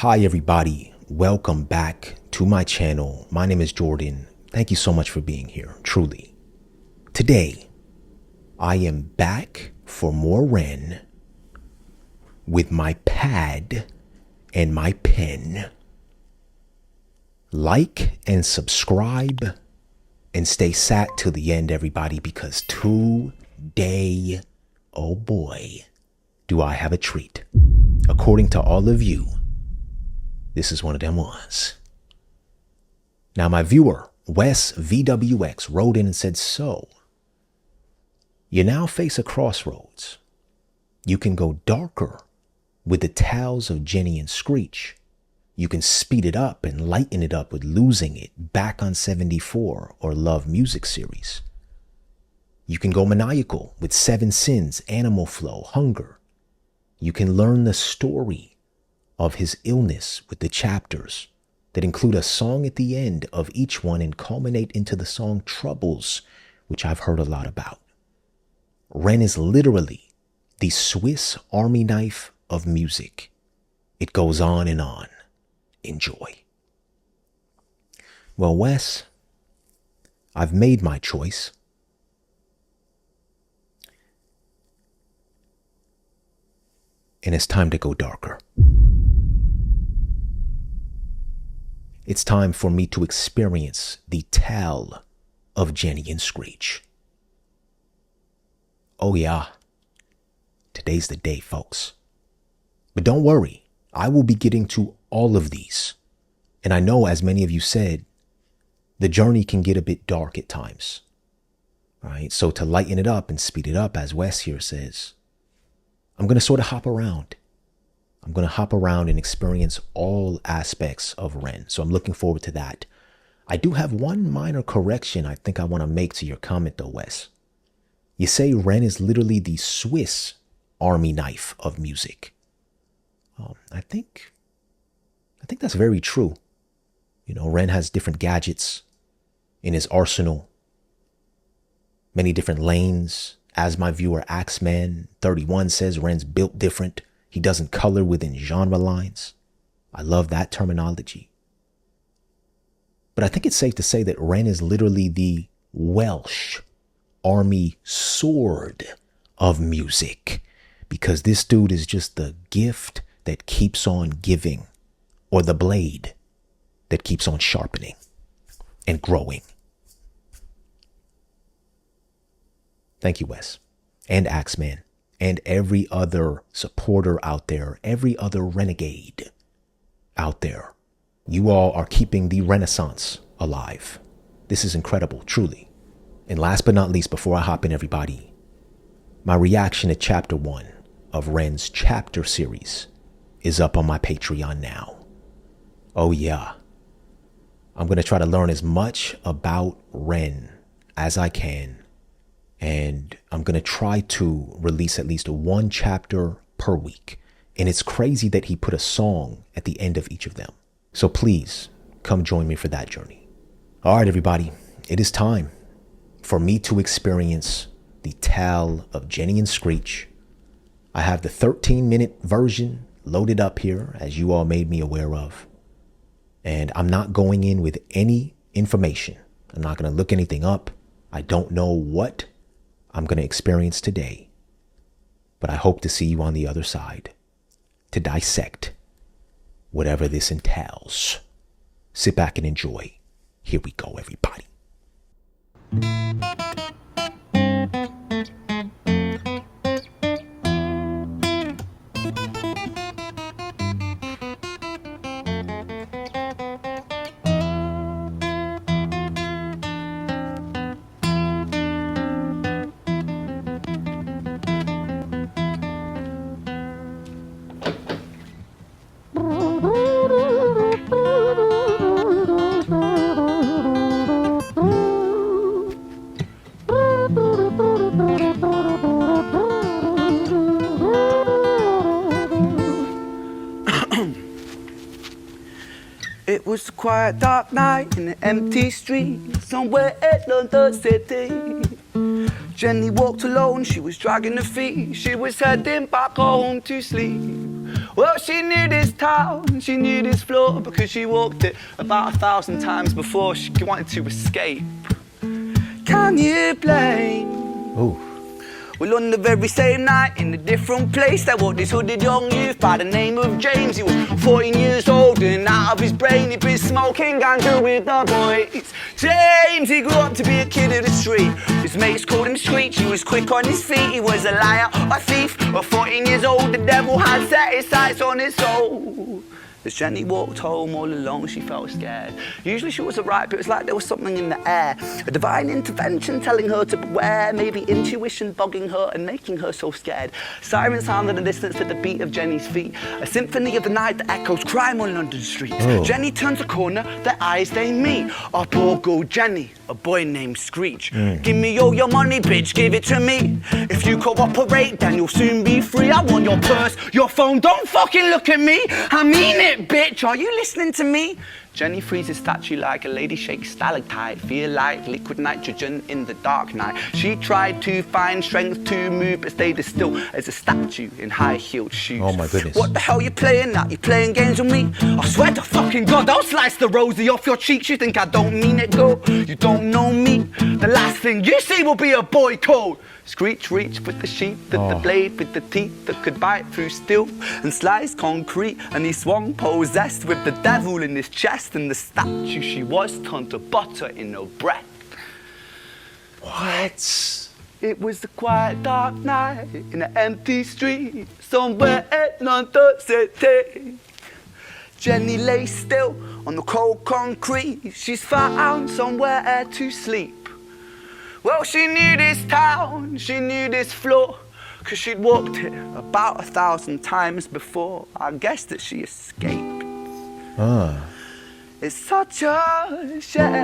Hi everybody, welcome back to my channel. My name is Jordan. Thank you so much for being here, truly. Today, I am back for more Ren with my pad and my pen. Like and subscribe and stay sat till the end, everybody, because today, oh boy, do I have a treat. According to all of you, this is one of them ones. Now, my viewer, Wes VWX, wrote in and said, so, you now face a crossroads. You can go darker with the tales of Jenny and Screech. You can speed it up and lighten it up with Losing It, Back on 74, or Love Music series. You can go maniacal with Seven Sins, Animal Flow, Hunger. You can learn the story of his illness with the chapters that include a song at the end of each one and culminate into the song Troubles, which I've heard a lot about. Ren is literally the Swiss Army knife of music. It goes on and on. Enjoy. Well, Wes, I've made my choice. And it's time to go darker. It's time for me to experience the tale of Jenny and Screech. Oh yeah, today's the day, folks. But don't worry, I will be getting to all of these. And I know, as many of you said, the journey can get a bit dark at times. Right? So to lighten it up and speed it up, as Wes here says, I'm going to sort of hop around. I'm going to hop around and experience all aspects of Ren. So I'm looking forward to that. I do have one minor correction I think I want to make to your comment though, Wes. You say Ren is literally the Swiss Army knife of music. I think that's very true. You know, Ren has different gadgets in his arsenal. Many different lanes. As my viewer Axeman 31 says, Ren's built different. He doesn't color within genre lines. I love that terminology. But I think it's safe to say that Ren is literally the Welsh Army sword of music, because this dude is just the gift that keeps on giving, or the blade that keeps on sharpening and growing. Thank you, Wes, and Axeman, and every other supporter out there, every other renegade out there. You all are keeping the Renaissance alive. This is incredible, truly. And last but not least, before I hop in, everybody, my reaction to Chapter 1 of Ren's Chapter series is up on my Patreon now. Oh yeah. I'm going to try to learn as much about Ren as I can. And I'm going to try to release at least one chapter per week. And it's crazy that he put a song at the end of each of them. So please come join me for that journey. All right, everybody, it is time for me to experience the tale of Jenny and Screech. I have the 13-minute version loaded up here, as you all made me aware of. And I'm not going in with any information. I'm not going to look anything up. I don't know what I'm going to experience today, but I hope to see you on the other side to dissect whatever this entails. Sit back and enjoy. Here we go, everybody. It was a quiet, dark night in an empty street somewhere in London City. Jenny walked alone, she was dragging her feet. She was heading back home to sleep. Well, she knew this town, she knew this floor, because she walked it about 1,000 times before she wanted to escape. Can you blame? Ooh. Well, on the very same night, in a different place, there walked this hooded young youth by the name of James. He was 14 years old and out of his brain, he'd been smoking ganja with the boys. James, he grew up to be a kid of the street. His mates called him Screech, he was quick on his feet. He was a liar, a thief, at 14 years old, the devil had set his sights on his soul. As Jenny walked home all alone, she felt scared. Usually she was alright, but it was like there was something in the air. A divine intervention telling her to beware, maybe intuition bugging her and making her so scared. Sirens sound in the distance at the beat of Jenny's feet. A symphony of the night that echoes crime on London streets. Oh. Jenny turns a corner, their eyes they meet. Our poor girl Jenny, a boy named Screech. Give me all your money, bitch, give it to me. If you cooperate, then you'll soon be free. I want your purse, your phone, don't fucking look at me. I mean it. Bitch, are you listening to me? Jenny freezes statue like a lady shakes stalactite. Feel like liquid nitrogen in the dark night. She tried to find strength to move, but stayed as still as a statue in high-heeled shoes. Oh my goodness. What the hell you playing at? You playing games with me? I swear to fucking God, I'll slice the rosy off your cheeks. You think I don't mean it, girl? You don't know me. The last thing you see will be a boy code. Screech reached with the sheath, the blade with the teeth that could bite through steel and slice concrete. And he swung possessed with the devil in his chest, and the statue she was turned to butter in her breath. What? It was a quiet dark night in an empty street somewhere in London City. Jenny lay still on the cold concrete. She's found somewhere to sleep. Well, she knew this town, she knew this floor, 'cause she'd walked it about 1,000 times before. I guess that she escaped. It's such a shame.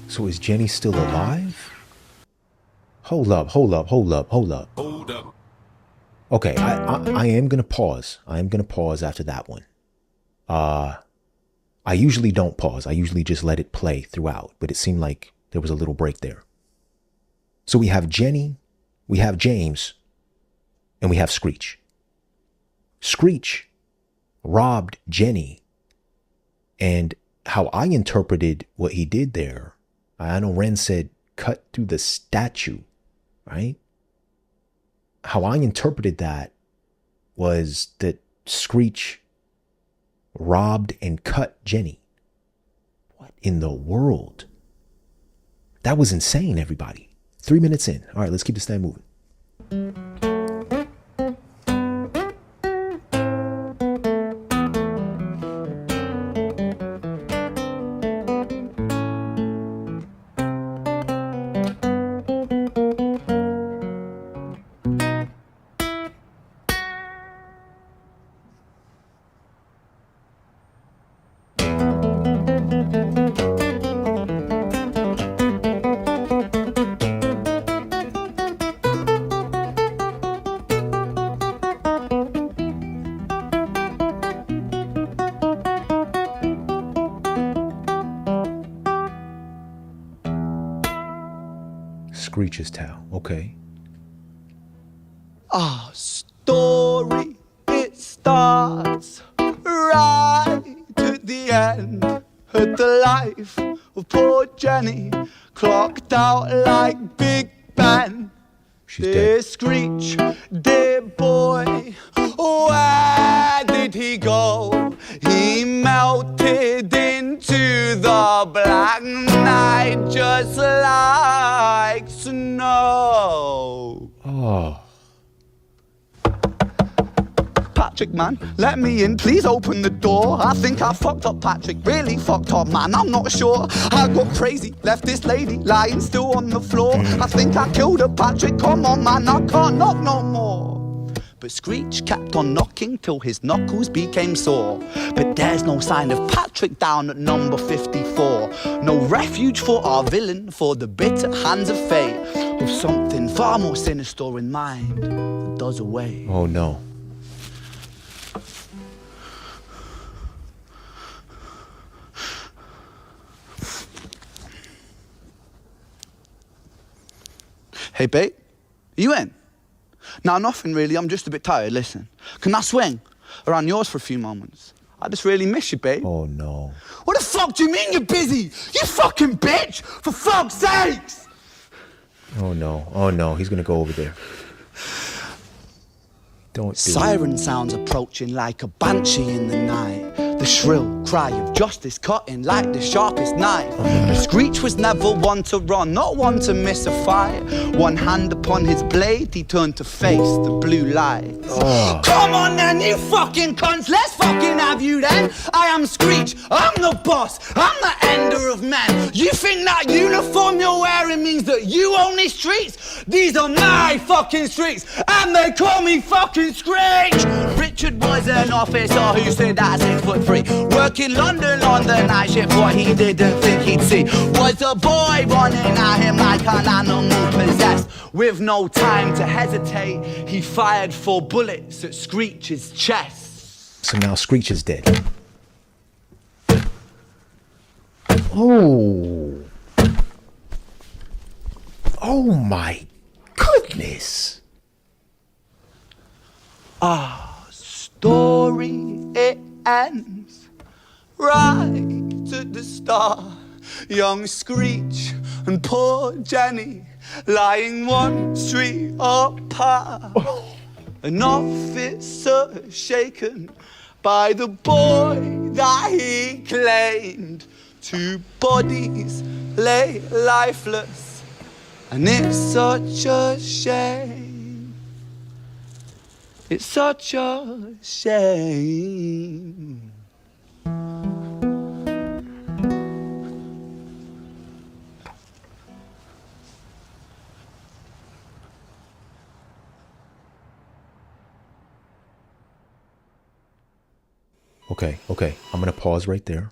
So is Jenny still alive? Hold up. Okay, I am gonna pause. I am gonna pause after that one. I usually don't pause. I usually just let it play throughout, but it seemed like there was a little break there. So we have Jenny, we have James, and we have Screech. Screech robbed Jenny, and how I interpreted what he did there, I know Ren said cut through the statue, right? How I interpreted that was that Screech robbed and cut Jenny. What in the world? That was insane, everybody. 3 minutes in. All right, let's keep this thing moving. Screech's towel. Okay. Our story, it starts right at the end. At the life of poor Jenny, clocked out like Big Ben. She's Dear dead. Screech, dear boy, where did he go? He melted into the black night just like snow. Oh. Patrick, man, let me in, please open the door. I think I fucked up, Patrick, really fucked up, man, I'm not sure. I got crazy, left this lady lying still on the floor. I think I killed her, Patrick, come on, man, I can't knock no more. But Screech kept on knocking till his knuckles became sore. But there's no sign of Patrick down at number 54. No refuge for our villain, for the bitter hands of fate, with something far more sinister in mind that does away. Oh no. Hey, babe, are you in? Nah, nothing really. I'm just a bit tired. Listen, can I swing around yours for a few moments? I just really miss you, babe. Oh, no. What the fuck do you mean you're busy? You fucking bitch! For fuck's sakes! Oh, no. Oh, no. He's going to go over there. Don't do it. Siren sounds approaching like a banshee in the night. The shrill cry of justice cutting like the sharpest knife. Screech was never one to run, not one to miss a fight. One hand upon his blade, he turned to face the blue lights. Come on then, you fucking cunts, let's fucking have you then. I am Screech, I'm the boss, I'm the ender of men. You think that uniform you're wearing means that you own these streets? These are my fucking streets, and they call me fucking Screech. Richard was an officer who stood at 6 foot 3, working London on the night shift. What he didn't think he'd see was a boy running at him like an animal possessed. With no time to hesitate, he fired 4 bullets at Screech's chest. So now Screech is dead. Oh. Oh my goodness. Story, it ends right at the start. Young Screech and poor Jenny lying 1 street apart. An officer shaken by the boy that he claimed. 2 bodies lay lifeless, and it's such a shame. It's such a shame. Okay. I'm going to pause right there.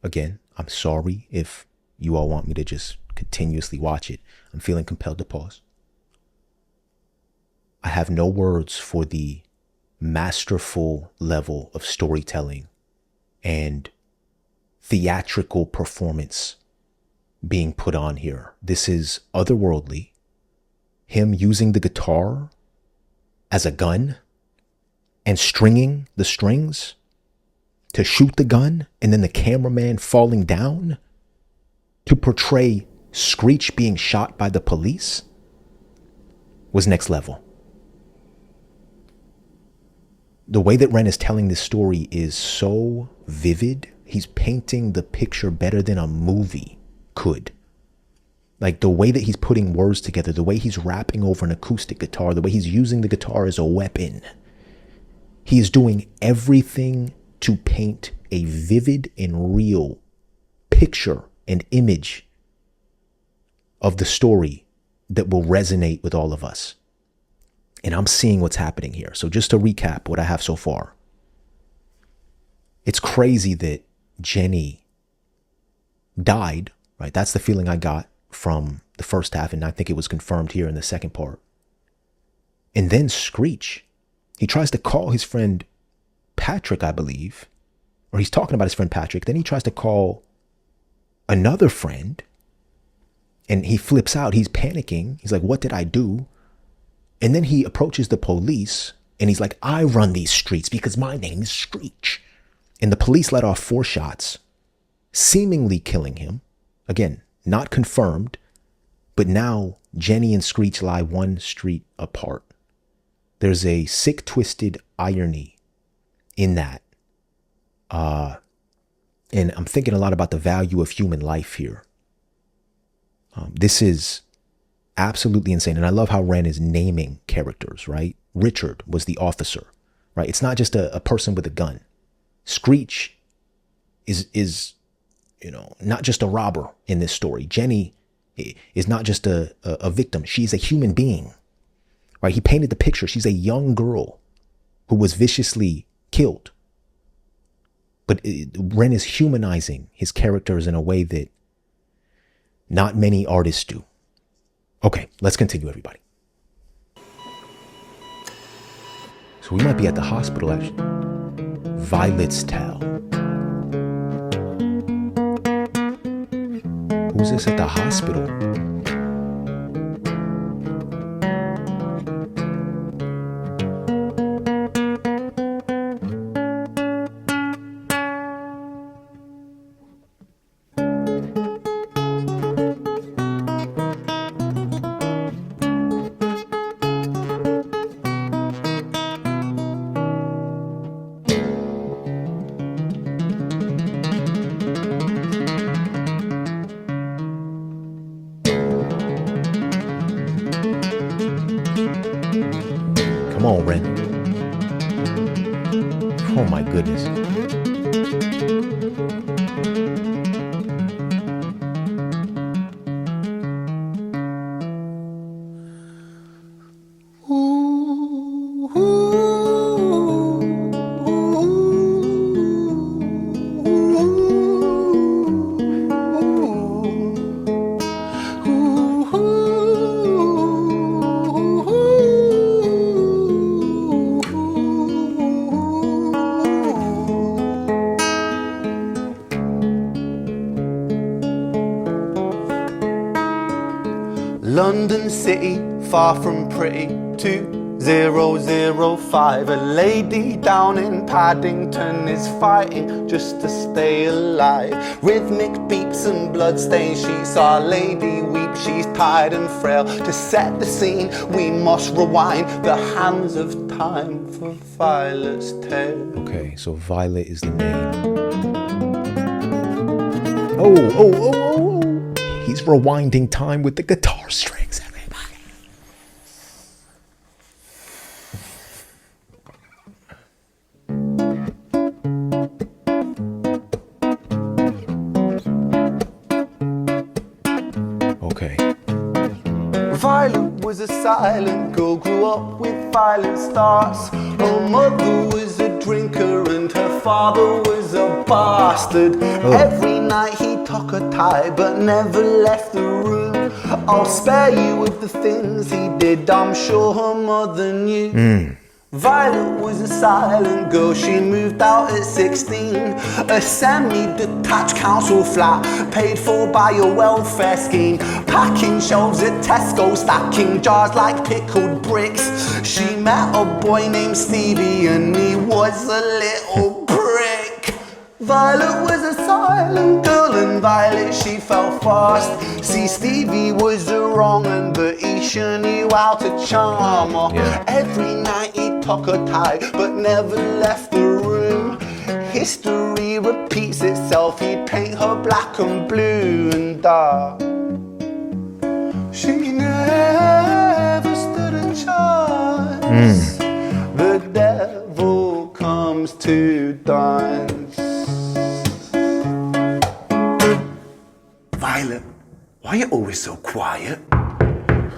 Again, I'm sorry if you all want me to just continuously watch it. I'm feeling compelled to pause. I have no words for the masterful level of storytelling and theatrical performance being put on here. This is otherworldly. Him using the guitar as a gun and stringing the strings to shoot the gun, and then the cameraman falling down to portray Screech being shot by the police was next level. The way that Ren is telling this story is so vivid. He's painting the picture better than a movie could. Like the way that he's putting words together, the way he's rapping over an acoustic guitar, the way he's using the guitar as a weapon. He is doing everything to paint a vivid and real picture and image of the story that will resonate with all of us. And I'm seeing what's happening here. So just to recap what I have so far. It's crazy that Jenny died, right? That's the feeling I got from the first half, and I think it was confirmed here in the second part. And then Screech, he tries to call his friend Patrick, I believe, or he's talking about his friend Patrick. Then he tries to call another friend and he flips out. He's panicking. He's like, what did I do? And then he approaches the police and he's like, I run these streets because my name is Screech. And the police let off 4 shots, seemingly killing him. Again, not confirmed, but now Jenny and Screech lie 1 street apart. There's a sick, twisted irony in that. And I'm thinking a lot about the value of human life here. This is absolutely insane. And I love how Ren is naming characters, right? Richard was the officer, right? It's not just a person with a gun. Screech is not just a robber in this story. Jenny is not just a victim. She's a human being, right? He painted the picture. She's a young girl who was viciously killed. But Ren is humanizing his characters in a way that not many artists do. Okay, let's continue, everybody. So we might be at the hospital, actually. Violet's Tale. Who's this at the hospital? Come on, Ren. Oh my goodness. London City, far from pretty, 2005. A lady down in Paddington is fighting just to stay alive. Rhythmic beeps and bloodstained sheets, our lady weeps, she's tired and frail. To set the scene, we must rewind the hands of time for Violet's tale. Okay, so Violet is the name. Oh. He's rewinding time with the guitar strings, everybody. Okay. Violet was a silent girl, grew up with violent starts. Her mother was a drinker and her father was a bastard. Every night he took her tie but never left the room. I'll spare you with the things he did, I'm sure her mother knew. Violet was a silent girl, she moved out at 16. A semi-detached council flat, paid for by a welfare scheme. Packing shelves at Tesco, stacking jars like pickled bricks. She met a boy named Stevie and he was a little prick. Violet was a silent girl and Violet she fell fast. See, Stevie was a wrong un, but he sure knew how to charm her. Every night he took her tie but never left the room. History repeats itself, he'd paint her black and blue and dark. She never stood a chance. The devil comes to dance. Violet, why are you always so quiet?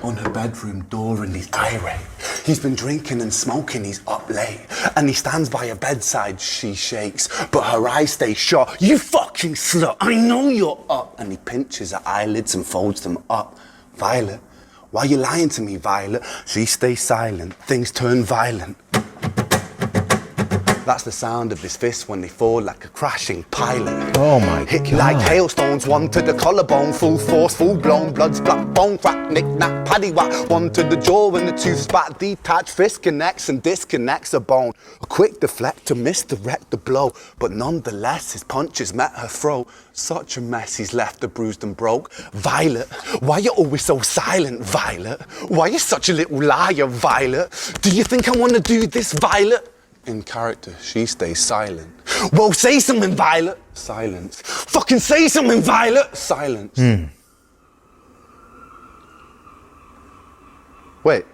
On her bedroom door and he's irate. He's been drinking and smoking, he's up late. And he stands by her bedside, she shakes, but her eyes stay shut. You fucking slut, I know you're up. And he pinches her eyelids and folds them up. Violet, why are you lying to me, Violet? She stays silent, things turn violent. That's the sound of his fists when they fall like a crashing pilot. Oh my Hit God. like hailstones, one to the collarbone, full force, full blown, blood splat, bone crack, knick knack, paddy whack, one to the jaw and the tooth spat, detached fist connects and disconnects a bone. A quick deflect to misdirect the blow, but nonetheless his punches met her throat. Such a mess he's left her bruised and broke. Violet, why you always so silent, Violet? Why you such a little liar, Violet? Do you think I wanna do this, Violet? In character, she stays silent. Well, say something, Violet. Silence. Fucking say something, Violet. Silence. Wait,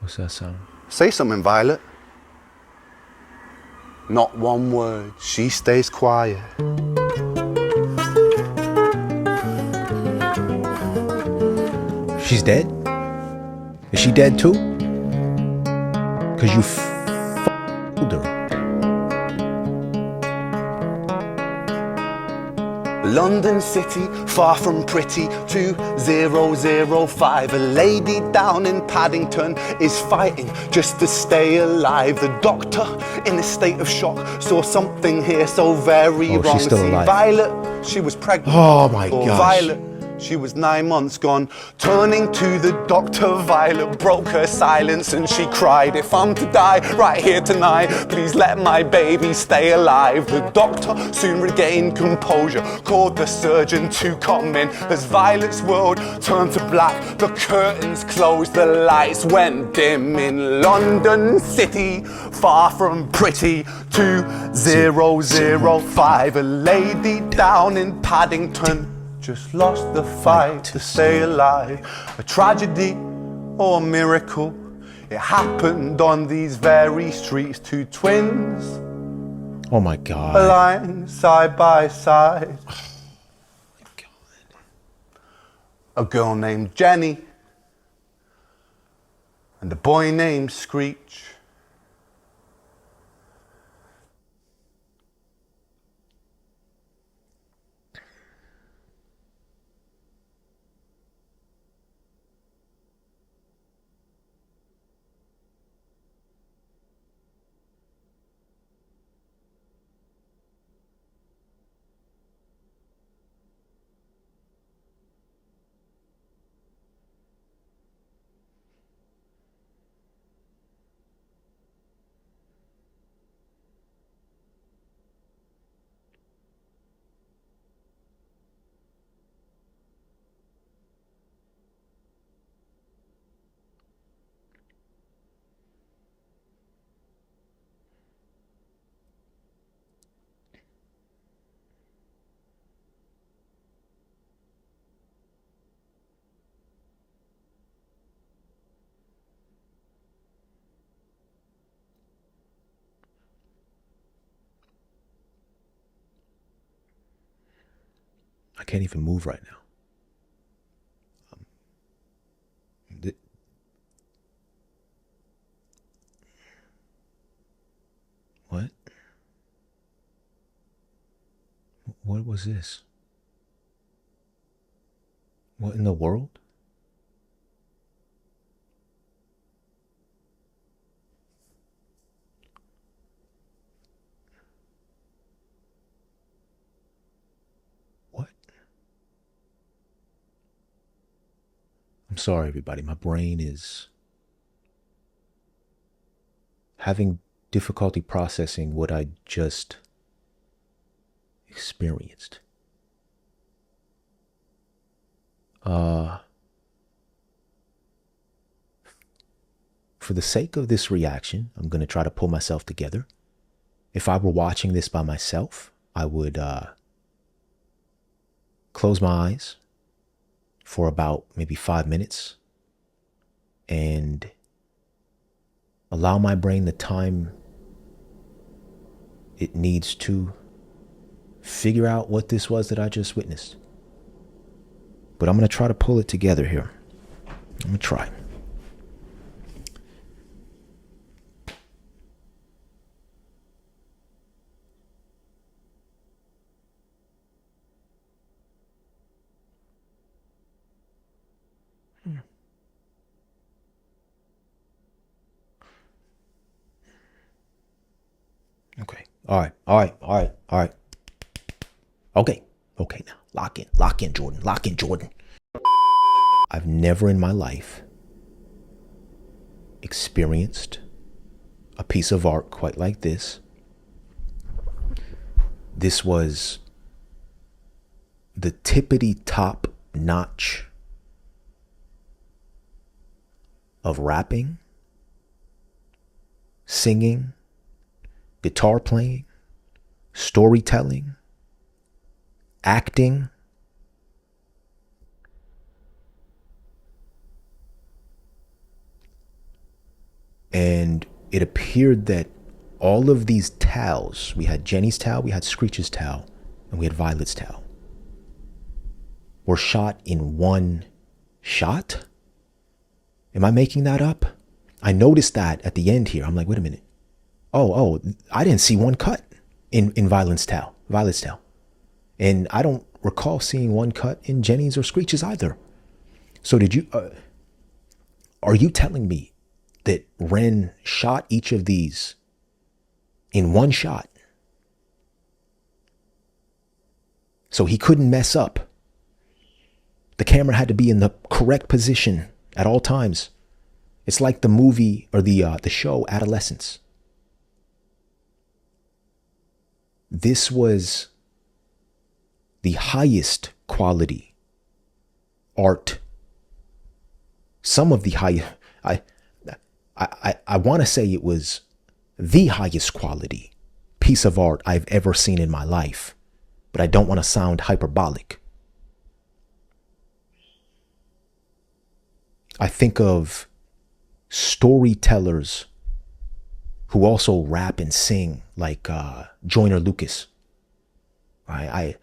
What's that sound? say something, Violet. Not one word. She stays quiet. She's dead? Is she dead too? Cause you f***ed her. London City, far from pretty, 2005. A lady down in Paddington is fighting just to stay alive. The doctor, in a state of shock, saw something here so very wrong. She's still alive. Violet, she was pregnant. Oh my Or gosh. Violet, she was 9 months gone. Turning to the doctor, Violet broke her silence and she cried, if I'm to die right here tonight, please let my baby stay alive. The doctor soon regained composure, called the surgeon to come in. As Violet's world turned to black, the curtains closed, the lights went dim. In London City, far from pretty, 2005. A lady down in Paddington just lost the fight to stay alive. A tragedy or a miracle, It happened on these very streets, two twins, Oh my God. lying side by side. A girl named Jenny and a boy named Screech. I can't even move right now. What? What was this? What in the world? What? I'm sorry, everybody. My brain is having difficulty processing what I just experienced. For the sake of this reaction, I'm going to try to pull myself together. If I were watching this by myself, I would close my eyes for about maybe 5 minutes and allow my brain the time it needs to figure out what this was that I just witnessed. But I'm going to try to pull it together here. I'm going to try. Okay. All right. Okay now. Lock in, Jordan. I've never in my life experienced a piece of art quite like this. This was the tippity top notch of rapping, singing, guitar playing, storytelling, acting. And it appeared that all of these towels, we had Jenny's towel, we had Screech's towel, and we had Violet's towel, were shot in one shot? Am I making that up? I noticed that at the end here. I'm like, wait a minute. Oh, I didn't see one cut in Violet's towel. And I don't recall seeing one cut in Jenny's or Screech's either. So did you, are you telling me that Ren shot each of these in one shot? So he couldn't mess up. The camera had to be in the correct position at all times. It's like the movie or the show Adolescence. This was the highest quality art. Some of the high, I want to say it was the highest quality piece of art I've ever seen in my life, but I don't want to sound hyperbolic. I think of storytellers who also rap and sing, like Joyner Lucas. I've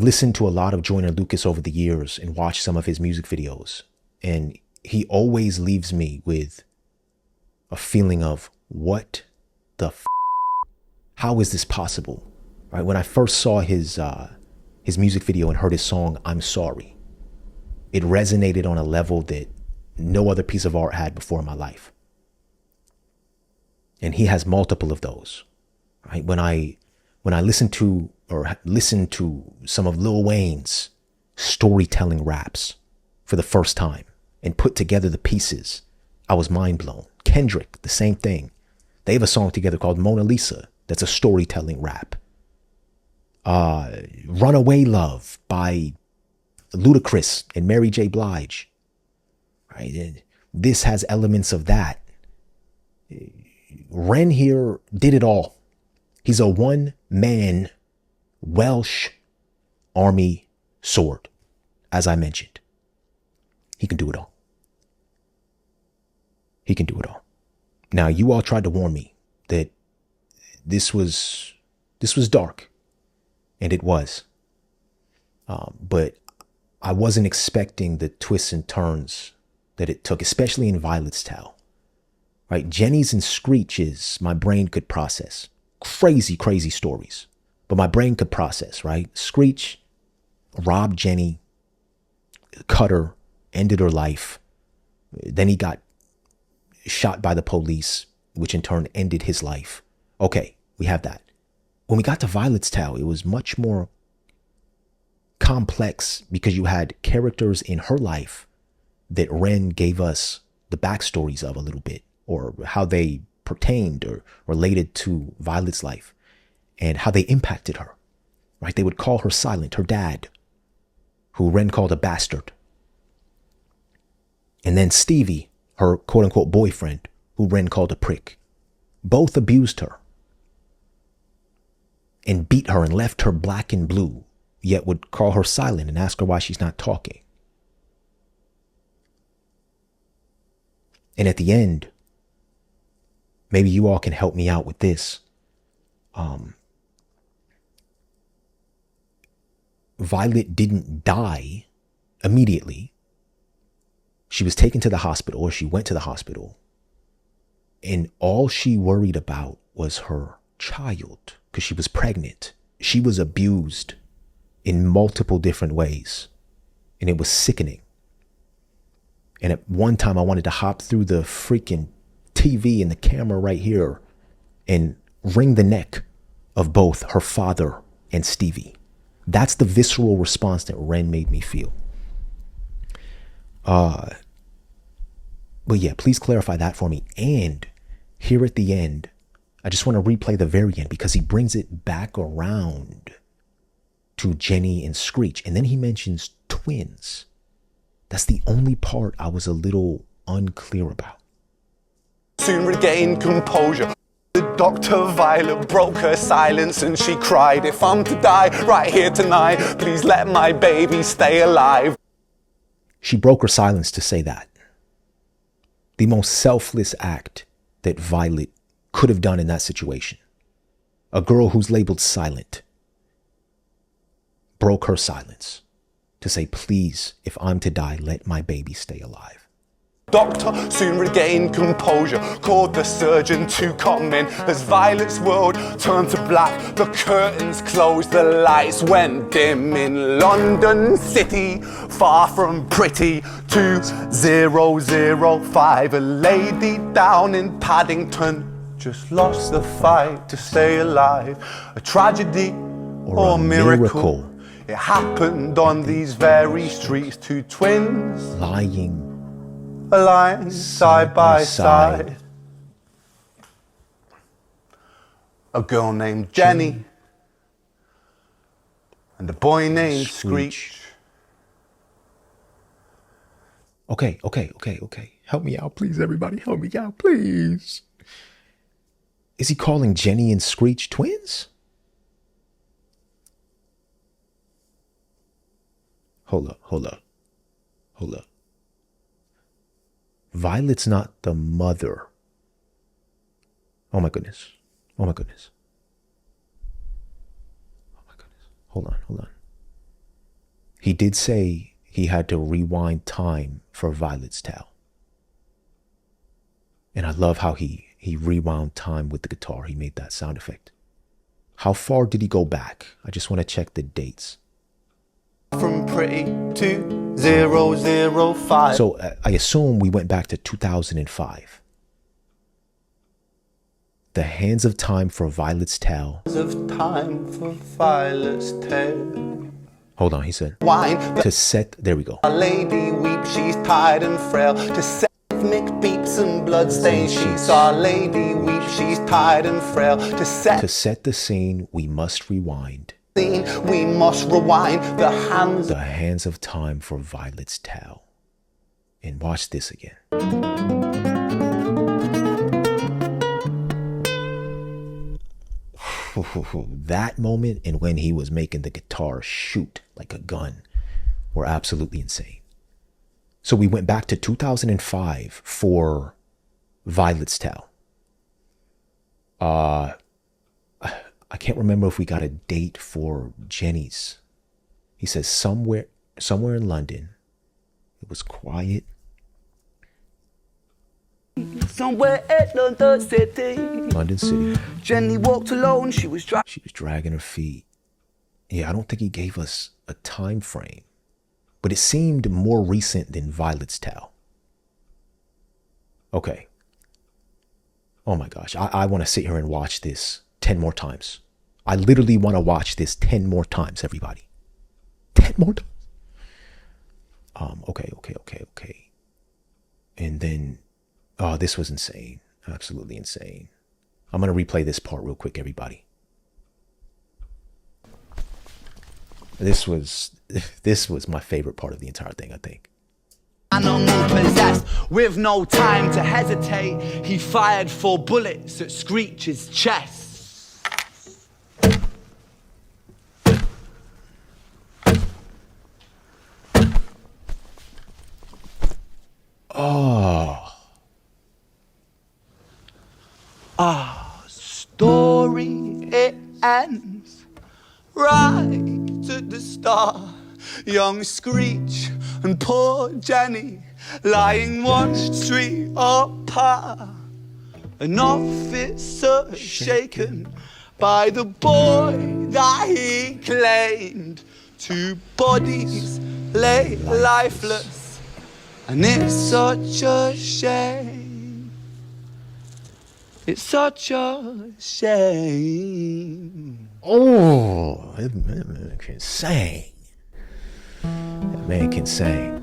listened to a lot of Joyner Lucas over the years and watched some of his music videos, and he always leaves me with a feeling of what the how is this possible? Right? When I first saw his music video and heard his song "I'm Sorry," it resonated on a level that no other piece of art had before in my life. And he has multiple of those. Right? When I listen to some of Lil Wayne's storytelling raps for the first time and put together the pieces, I was mind blown. Kendrick, the same thing. They have a song together called Mona Lisa. That's a storytelling rap. Runaway Love by Ludacris and Mary J. Blige. Right? And this has elements of that. Ren here did it all. He's a one-man Welsh army sword, as I mentioned. He can do it all. He can do it all. Now, you all tried to warn me that this was dark, and it was. But I wasn't expecting the twists and turns that it took, especially in Violet's tale. Right? Jenny's and Screech's, my brain could process. Crazy, crazy stories. But my brain could process, right? Screech robbed Jenny, cut her, ended her life. Then he got shot by the police, which in turn ended his life. Okay, we have that. When we got to Violet's tale, it was much more complex because you had characters in her life that Ren gave us the backstories of a little bit, or how they pertained or related to Violet's life and how they impacted her, right? They would call her Silent, her dad, who Ren called a bastard. And then Stevie, her quote unquote boyfriend, who Ren called a prick. Both abused her and beat her and left her black and blue, yet would call her Silent and ask her why she's not talking. And at the end, maybe you all can help me out with this. Violet didn't die immediately. She was taken to the hospital, or she went to the hospital. And all she worried about was her child, because she was pregnant. She was abused in multiple different ways, and it was sickening. And at one time I wanted to hop through the freaking TV and the camera right here and wring the neck of both her father and Stevie. That's the visceral response that Ren made me feel. But yeah, please clarify that for me. And here at the end, I just want to replay the very end because he brings it back around to Jenny and Screech. And then he mentions twins. That's the only part I was a little unclear about. Soon regained composure. The Dr. Violet broke her silence and she cried, "If I'm to die right here tonight, please let my baby stay alive." She broke her silence to say that. The most selfless act that Violet could have done in that situation. A girl who's labeled silent broke her silence to say, please, if I'm to die, let my baby stay alive. Doctor soon regained composure, called the surgeon to come in. As Violet's world turned to black, the curtains closed, the lights went dim. In London City, far from pretty, 2005, a lady down in Paddington just lost the fight to stay alive. A tragedy or a miracle. It happened on these very streets, two twins lying side by side. A girl named Jenny and a boy named Screech. Okay. Help me out, please, everybody. Help me out, please. Is he calling Jenny and Screech twins? Hold up. Violet's not the mother. Oh my goodness. Oh my goodness. Oh my goodness. Hold on. He did say he had to rewind time for Violet's tale. And I love how he rewound time with the guitar. He made that sound effect. How far did he go back? I just want to check the dates. From pretty to 005. So I assume we went back to 2005. The hands of time for Violet's tale. Of time for Violet's tale. Hold on, he said. Wine. To set, there we go. A lady weeps, she's tired and frail. To set Mick beeps and bloodstains. She saw a lady weeps, she's tired and frail. To set the scene, we must rewind. We must rewind the hands of time for Violet's tale. And watch this again. That moment and when he was making the guitar shoot like a gun were absolutely insane. So we went back to 2005 for Violet's tale. I can't remember if we got a date for Jenny's. He says somewhere in London. It was quiet. Somewhere at London City. London City. Jenny walked alone. She was dragging her feet. Yeah, I don't think he gave us a time frame, but it seemed more recent than Violet's tale. Okay. Oh my gosh, I want to sit here and watch this 10 more times. I literally want to watch this 10 more times, everybody. 10 more times. Okay. And then, oh, this was insane. Absolutely insane. I'm going to replay this part real quick, everybody. This was my favorite part of the entire thing, I think. Animal possessed with no time to hesitate. He fired 4 bullets at Screech's chest. Story it ends right at the start. Young Screech and poor Jenny lying 1 street apart. An officer shaken by the boy that he claimed. 2 bodies lay lifeless, and it's such a shame. It's such a shame. Oh, that man can sing. That man can sing.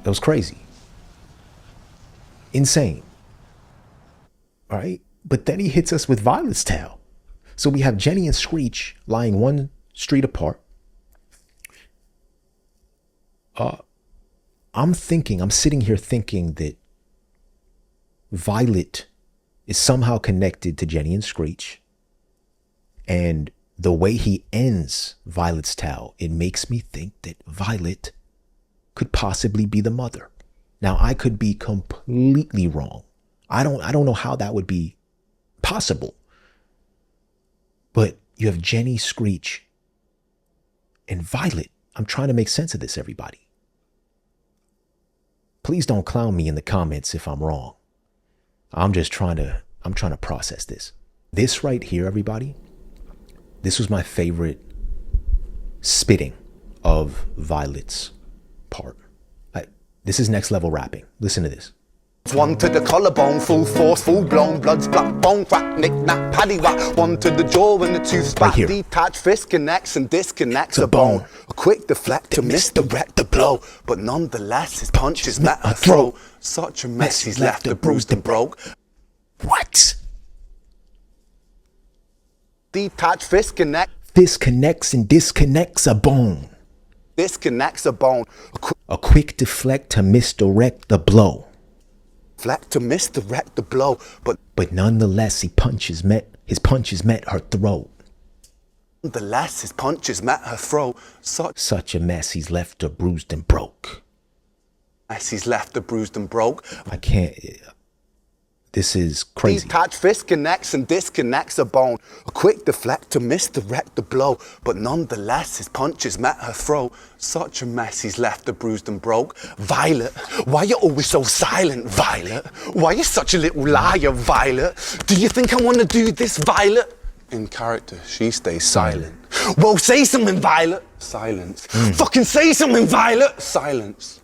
That was crazy. Insane. All right? But then he hits us with Violet's tale. So we have Jenny and Screech lying 1 street apart. I'm sitting here thinking that Violet is somehow connected to Jenny and Screech. And the way he ends Violet's tale, it makes me think that Violet could possibly be the mother. Now, I could be completely wrong. I don't know how that would be possible. But you have Jenny, Screech, and Violet. I'm trying to make sense of this, everybody. Please don't clown me in the comments if I'm wrong. I'm trying to process this. This right here, everybody, this was my favorite spitting of Violet's part. This is next level rapping. Listen to this. 1 to the collarbone, full force, full blown, blood splat, bone crack, knick knack, paddy whack. 1 to the jaw and the tooth spat. Right, detached fist connects and disconnects a bone. A quick deflect to misdirect the blow, but nonetheless his punches met her throat. Such a mess, he's left her bruised and broke. What? Detached fist connect. Fist connects and disconnects a bone. Disconnects a bone. A quick deflect to misdirect the blow. Deflect to misdirect the blow, but nonetheless his punches met her throat. Nonetheless his punches met her throat. Such a mess, he's left her bruised and broke. Messi's left her bruised and broke. I can't. This is crazy. Detached fist connects and disconnects a bone. A quick deflect to misdirect the blow, but nonetheless his punches met her throat. Such a mess, he's left her bruised and broke. Violet, why you always so silent, Violet? Why you such a little liar, Violet? Do you think I want to do this, Violet? In character, she stays silent. Well, say something, Violet. Silence. Fucking say something, Violet. Silence.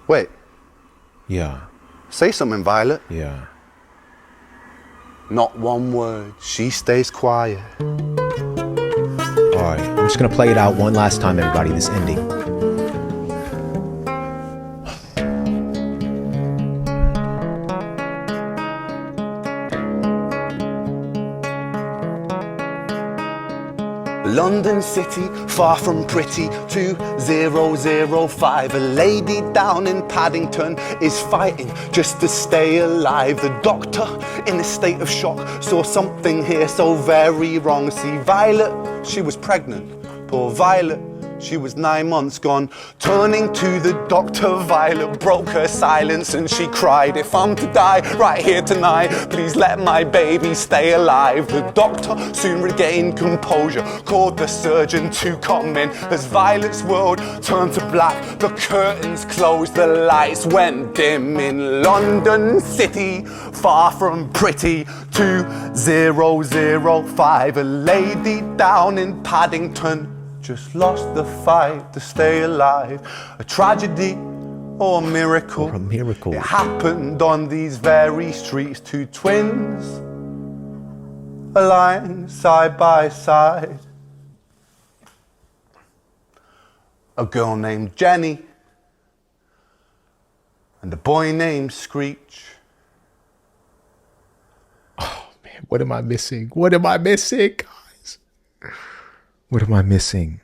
Wait. Yeah. Say something, Violet. Yeah. Not one word. She stays quiet. All right. I'm just going to play it out one last time, everybody, this ending. London City, far from pretty, 2005. A lady down in Paddington is fighting just to stay alive. The doctor, in a state of shock, saw something here so very wrong. See, Violet, she was pregnant. Poor Violet, she was 9 months gone. Turning to the doctor, Violet broke her silence and she cried, if I'm to die right here tonight, please let my baby stay alive. The doctor soon regained composure, called the surgeon to come in. As Violet's world turned to black, the curtains closed, the lights went dim. In London City, far from pretty, 2005. A lady down in Paddington just lost the fight to stay alive. A tragedy or a miracle. Or a miracle. It happened on these very streets. Two twins aligned side by side. A girl named Jenny and a boy named Screech. Oh, man. What am I missing? What am I missing, guys? What am I missing?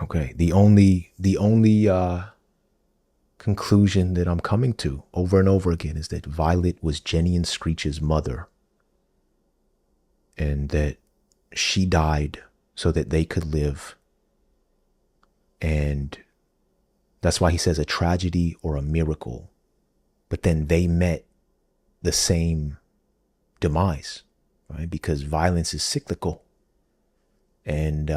Okay, the only conclusion that I'm coming to over and over again is that Violet was Jenny and Screech's mother, and that she died so that they could live. And that's why he says a tragedy or a miracle. But then they met the same demise, right? Because violence is cyclical. And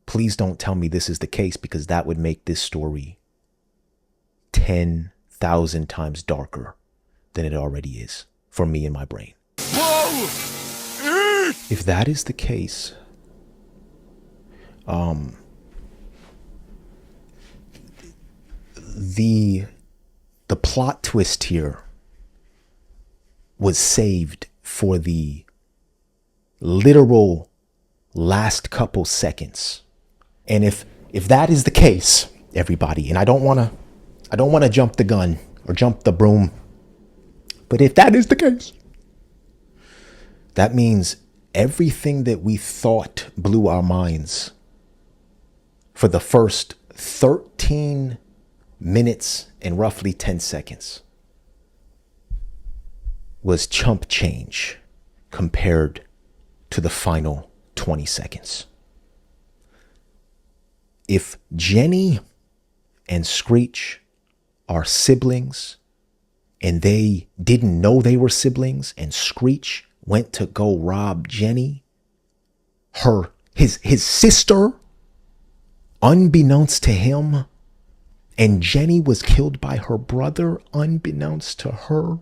please don't tell me this is the case, because that would make this story 10,000 times darker than it already is for me in my brain. Whoa! If that is the case, the plot twist here was saved for the literal last couple seconds. And if that is the case, everybody, and I don't want to jump the gun or jump the broom, but if that is the case, that means everything that we thought blew our minds for the first 13 minutes and roughly 10 seconds was chump change compared to the final 20 seconds. If Jenny and Screech are siblings and they didn't know they were siblings, and Screech went to go rob Jenny, his sister, unbeknownst to him, and Jenny was killed by her brother unbeknownst to her,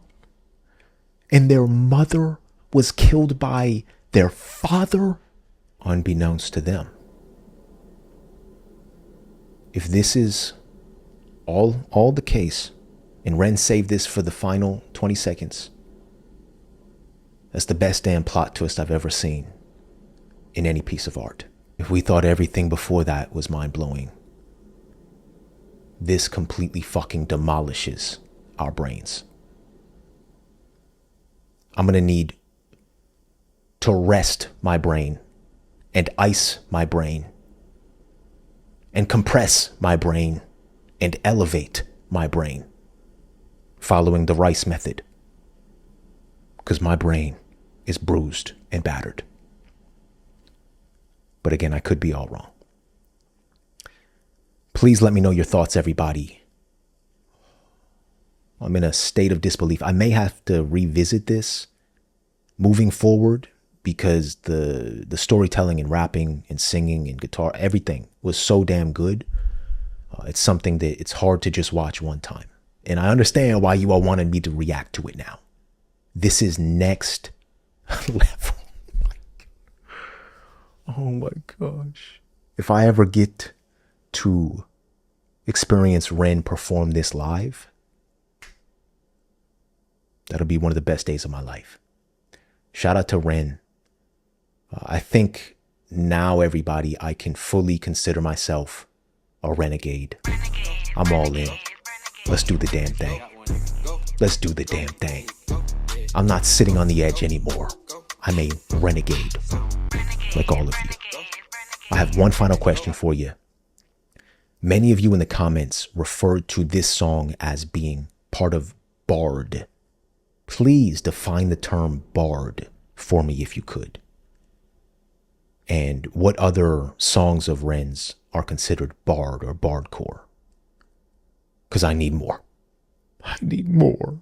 and their mother was killed by their father unbeknownst to them. If this is all the case, and Ren saved this for the final 20 seconds, that's the best damn plot twist I've ever seen in any piece of art. If we thought everything before that was mind-blowing, this completely fucking demolishes our brains. I'm going to need to rest my brain and ice my brain and compress my brain and elevate my brain following the Rice method, because my brain is bruised and battered. But again, I could be all wrong. Please let me know your thoughts, everybody. I'm in a state of disbelief. I may have to revisit this moving forward because the storytelling and rapping and singing and guitar, everything was so damn good. It's something that it's hard to just watch one time. And I understand why you all wanted me to react to it now. This is next level. Oh my gosh. If I ever get to experience Ren perform this live, that'll be one of the best days of my life. Shout out to Ren. I think now, everybody, I can fully consider myself a renegade. I'm all in. Let's do the damn thing. Let's do the damn thing. I'm not sitting on the edge anymore. I'm a renegade, like all of you. I have one final question for you. Many of you in the comments referred to this song as being part of Bard. Please define the term Bard for me if you could. And what other songs of Ren's are considered Bard or Bardcore? Because I need more. I need more.